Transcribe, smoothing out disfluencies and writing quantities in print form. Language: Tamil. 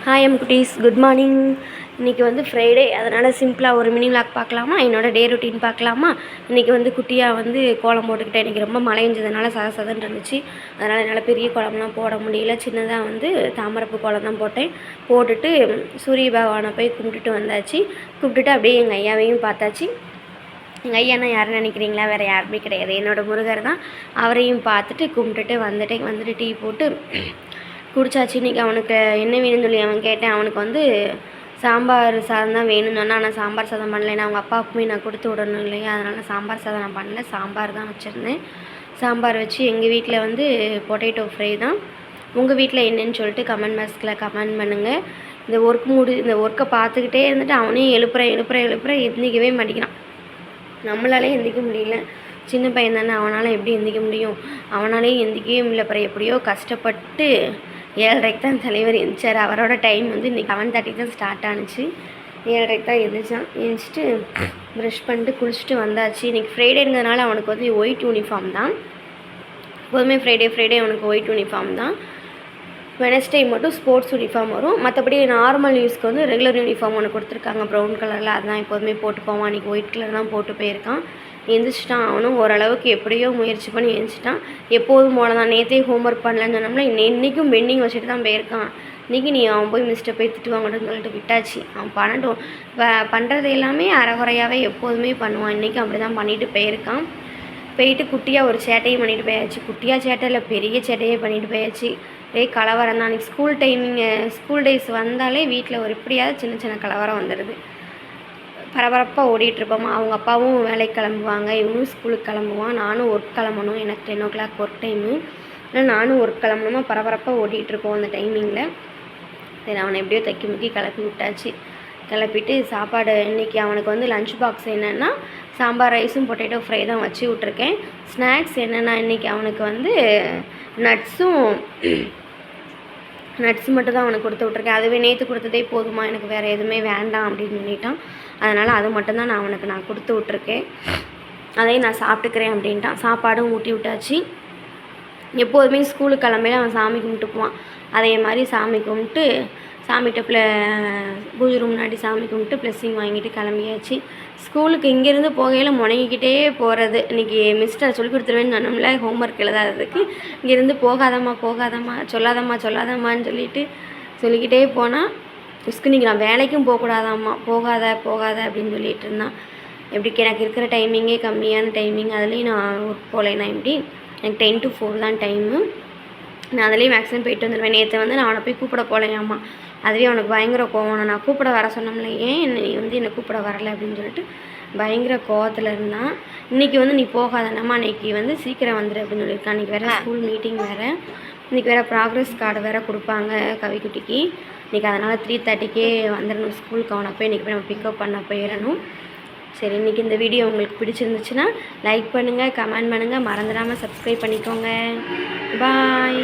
ஹாய் எம் குட்டீஸ், குட் மார்னிங். இன்றைக்கி வந்து ஃப்ரைடே, அதனால் சிம்பிளாக ஒரு மினி விளாக் பார்க்கலாமா? என்னோடய டே ரொட்டீன் பார்க்கலாமா? இன்றைக்கி வந்து குட்டியாக வந்து கோலம் போட்டுக்கிட்டேன். இன்றைக்கி ரொம்ப மழை பெஞ்சதுனால சதன்னு இருந்துச்சு. அதனால் என்னால் பெரிய கோலம்லாம் போட முடியல. சின்னதாக வந்து தாமரைப்பூ கோலம் தான் போட்டேன். போட்டுட்டு சூரிய பகவானை போய் கும்பிட்டுட்டு வந்தாச்சு. கும்பிட்டுட்டு அப்படியே எங்கள் ஐயாவையும் பார்த்தாச்சு. எங்கள் ஐயானா யாருன்னு நினைக்கிறீங்களா? வேறு யாருமே கிடையாது, என்னோடய முருகர் தான். அவரையும் பார்த்துட்டு கும்பிட்டுட்டு வந்துட்டு டீ போட்டு குடிச்சாச்சு. இன்றைக்கி அவனுக்கு என்ன வேணும்னு சொல்லி அவன் கேட்டேன். அவனுக்கு வந்து சாம்பார் சாதம் தான் வேணும்னு சொன்னால், ஆனால் சாம்பார் சாதம் பண்ணல. நான் அவங்க அப்பாவுக்குமே நான் கொடுத்து விடணும் இல்லையா, அதனால் சாம்பார் சாதம் நான் பண்ணல. சாம்பார் தான் வச்சுருந்தேன். சாம்பார் வச்சு எங்கள் வீட்டில் வந்து பொட்டேட்டோ ஃப்ரை தான். உங்கள் வீட்டில் என்னன்னு சொல்லிட்டு கமெண்ட் பாக்ஸில் கமெண்ட் பண்ணுங்கள். இந்த ஒர்க்கை பார்த்துக்கிட்டே இருந்துட்டு அவனே எழுப்புற எந்திக்கவே மாட்டேங்கிறான். நம்மளாலே எந்திக்க முடியல. சின்ன பையன் தானே, அவனால் எப்படி எந்திக்க முடியும்? அவனாலே எந்திக்கவே முடியல. அப்புறம் எப்படியோ கஷ்டப்பட்டு 7:30 தான் தலைவர் எழுந்திரிச்சார். அவரோட டைம் வந்து இன்றைக்கி 7:30 தான் ஸ்டார்ட் ஆணுச்சு. 7:30 தான் எழுந்திரிச்சிட்டு ப்ரஷ் பண்ணிட்டு குளிச்சுட்டு வந்தாச்சு. இன்றைக்கி ஃப்ரைடேங்கிறதுனால அவனுக்கு வந்து ஒயிட் யூனிஃபார்ம் தான். எப்போதுமே ஃப்ரைடே அவனுக்கு ஒயிட் யூனிஃபார்ம் தான். வெனஸ்டே மட்டும் ஸ்போர்ட்ஸ் யூனிஃபார்ம் வரும். மற்றபடி நார்மல் யூஸ்க்கு வந்து ரெகுலர் யூனிஃபார்ம் ஒன்று கொடுத்துருக்காங்க ப்ரௌன் கலரில். அதுதான் எப்போதுமே போட்டு போவான். இன்றைக்கி ஒயிட் கலர் தான் போட்டு போயிருக்கான். எழுந்திரிச்சிட்டான். அவனும் ஓரளவுக்கு எப்படியோ முயற்சி பண்ணி எழுந்திரிச்சிட்டான். எப்போதும் போல தான். நேற்றே ஹோம்ஒர்க் பண்ணலன்னு சொன்னோம்னா இன்றைக்கும் பெண்டிங் வச்சுட்டு தான் போயிருக்கான். இன்றைக்கி அவன் போய் மிஸ்ட்டை போய் திட்டுவாங்கன்னு சொல்லிட்டு விட்டாச்சு. அவன் பண்ணுறது எல்லாமே அரைகுறையாகவே எப்போதுமே பண்ணுவான். இன்றைக்கும் அப்படி தான் பண்ணிட்டு போயிருக்கான். போயிட்டு குட்டியாக ஒரு சேட்டையும் பண்ணிட்டு போயாச்சு. குட்டியாக சேட்டை இல்லை, பெரிய சேட்டையே பண்ணிட்டு போயாச்சு. கலவரம் தான். அன்றைக்கி ஸ்கூல் டேஸ் வந்தாலே வீட்டில் ஒரு எப்படியாவது சின்ன கலவரம் வந்துடுது. பரபரப்பாக ஓடிட்டுருப்போமா. அவங்க அப்பாவும் வேலைக்கு கிளம்புவாங்க, இவனும் ஸ்கூலுக்கு கிளம்புவான். நானும் ஒர்க் கிளம்பணும். எனக்கு 10 o'clock ஒர்க் டைமு. ஆனால் நானும் ஒர்க் கிளம்பணுமா, பரபரப்பாக ஓடிட்டுருப்போம் அந்த டைமிங்கில். சரி, அவனை எப்படியோ தைக்கி முக்கி கிளப்பி விட்டாச்சு. கிளப்பிட்டு சாப்பாடு இன்றைக்கி அவனுக்கு வந்து லஞ்ச் பாக்ஸ் என்னென்னா சாம்பார் ரைஸும் பொட்டேட்டோ ஃப்ரை தான் வச்சு விட்ருக்கேன். ஸ்நாக்ஸ் என்னென்னா இன்றைக்கி அவனுக்கு வந்து நட்ஸ் மட்டும் தான் அவனுக்கு கொடுத்து விட்ருக்கேன். அதுவே நேற்று கொடுத்ததே போதுமா, எனக்கு வேறு எதுவுமே வேண்டாம் அப்படின்னு சொல்லிட்டான். அதனால் அது மட்டும்தான் நான் கொடுத்து விட்ருக்கேன். அதையும் நான் சாப்பிட்டுக்கிறேன் அப்படின்ட்டான். சாப்பாடும் ஊட்டி விட்டாச்சு. எப்போதுமே ஸ்கூலுக்கு கிளம்பையில அவன் சாமி கும்பிட்டு போவான். அதே மாதிரி சாமி கும்பிட்டு சாமிகிட்ட பூஜை ரூம் முன்னாடி சாமி கும்பிட்டு ப்ளெஸ்ஸிங் வாங்கிட்டு கிளம்பியாச்சு. ஸ்கூலுக்கு இங்கேருந்து போகையில் முடங்கிக்கிட்டே போகிறது. இன்றைக்கி மிஸ்டர் சொல்லி கொடுத்துருவேன்னு சொன்னோம்ல ஹோம்ஒர்க் எழுதாததுக்கு. இங்கேருந்து போகாதம்மா சொல்லாதம்மான்னு சொல்லிக்கிட்டே போனால் மிஸ்க்கு இன்றைக்கி நான் வேலைக்கும் போகக்கூடாதாம்மா, போகாத அப்படின்னு சொல்லிகிட்டு இருந்தான். எப்படி எனக்கு இருக்கிற டைமிங்கே கம்மியான டைமிங், அதுலேயும் நான் ஒர்க் போகலைன்னா எப்படி, எனக்கு 10 to 4 தான் டைமு. நான் அதுலேயும் மேக்ஸிமம் போயிட்டு வந்துடுவேன். நேற்று வந்து நான் அவனை போய் கூப்பிட போகலையாம்மா. அதுவே அவனுக்கு பயங்கர கோவம். நான் கூப்பிட வர சொன்னோம்ல, ஏன் என்னை கூப்பிட வரலை அப்படின்னு சொல்லிட்டு பயங்கர கோவத்தில் இருந்தான். இன்றைக்கி வந்து நீ போகாதனம்மா, இன்றைக்கி வந்து சீக்கிரம் வந்துடு அப்படின்னு சொல்லியிருக்கான். இன்றைக்கி வேறு ஸ்கூல் மீட்டிங் வேறு. இன்றைக்கி வேறு ப்ராக்ரஸ் கார்டு வேறு கொடுப்பாங்க கவிக்குட்டிக்கு. இன்றைக்கி அதனால் 3:30க்கே வந்துடணும் ஸ்கூலுக்கு. அவனை போய் இன்றைக்கி போய் நம்ம பிக்கப் பண்ண போயிடணும். சரி, இன்றைக்கி இந்த வீடியோ உங்களுக்கு பிடிச்சிருந்துச்சுன்னா லைக் பண்ணுங்கள், கமெண்ட் பண்ணுங்கள், மறந்துடாமல் சப்ஸ்கிரைப் பண்ணிக்கோங்க. பாய்.